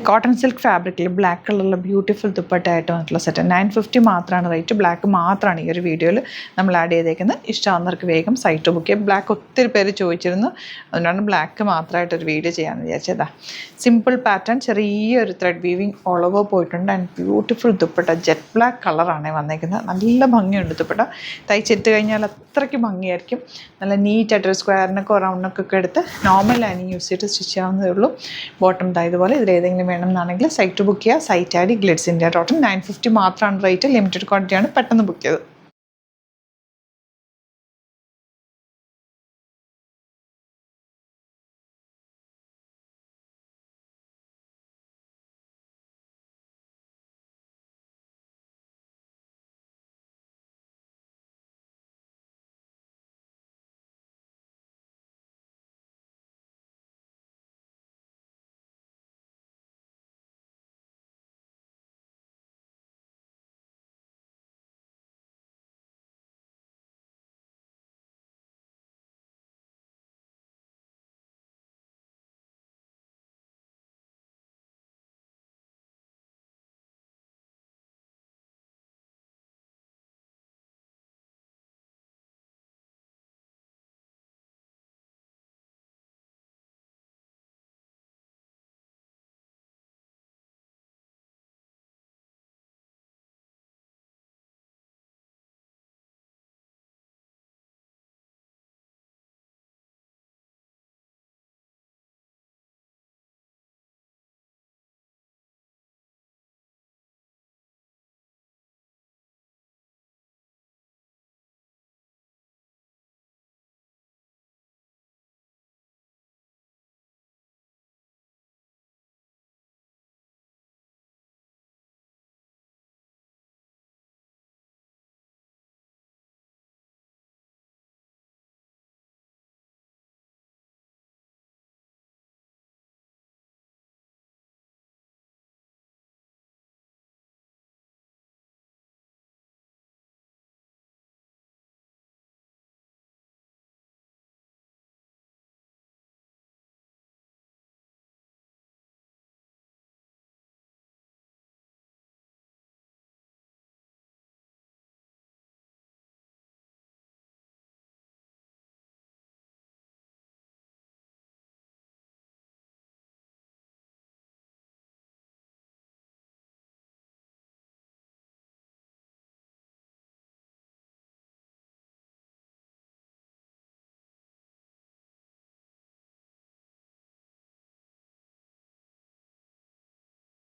Cotton silk ഫാബ്രിക്കിൽ black കളറിൽ beautiful ദുപ്പട്ടയായിട്ട് വന്നിട്ടുള്ള സെറ്റ് 950 മാത്രമാണ് റേറ്റ്. ബ്ലാക്ക് മാത്രമാണ് ഈ ഒരു വീഡിയോയിൽ നമ്മൾ ആഡ് ചെയ്തേക്കുന്നത്. ഇഷ്ടമാകുന്നവർക്ക് വേഗം സൈറ്റ് ബുക്ക് ചെയ്യാം. ബ്ലാക്ക് ഒത്തിരി പേര് ചോദിച്ചിരുന്നു, അതുകൊണ്ടാണ് ബ്ലാക്ക് മാത്രമായിട്ടൊരു വീഡിയോ ചെയ്യാമെന്ന് വിചാരിച്ചതാ. സിമ്പിൾ പാറ്റേൺ, ചെറിയൊരു ത്രെഡ് വീവിങ് ഓൾ ഓവർ പോയിട്ടുണ്ട്. And beautiful dupatta jet black കളറാണ് വന്നേക്കുന്നത്. നല്ല ഭംഗിയുണ്ട് ദുപ്പട്ട. തയ്ച്ചിട്ട് കഴിഞ്ഞാൽ അത്രയ്ക്ക് ഭംഗിയായിരിക്കും. നല്ല നീറ്റായിട്ടൊരു സ്ക്വയറിനൊക്കെ റൗണ്ടിനൊക്കെ എടുത്ത് നോർമൽ ലൈനിങ് യൂസ് ചെയ്തിട്ട് സ്റ്റിച്ച് ചെയ്യാവുന്നതേ ഉള്ളൂ. ബോട്ടം ഇതുപോലെ ഇതിലേതെങ്കിലും വേണമെന്നാണെങ്കിൽ സൈറ്റ് ബുക്ക് ചെയ്യുക. Site I D Glids India .in. 950 മാത്രമാണ് റേറ്റ്. ലിമിറ്റഡ് ക്വാണ്ടിറ്റിയാണ്. പെട്ടെന്ന് ബുക്ക് ചെയ്തത്.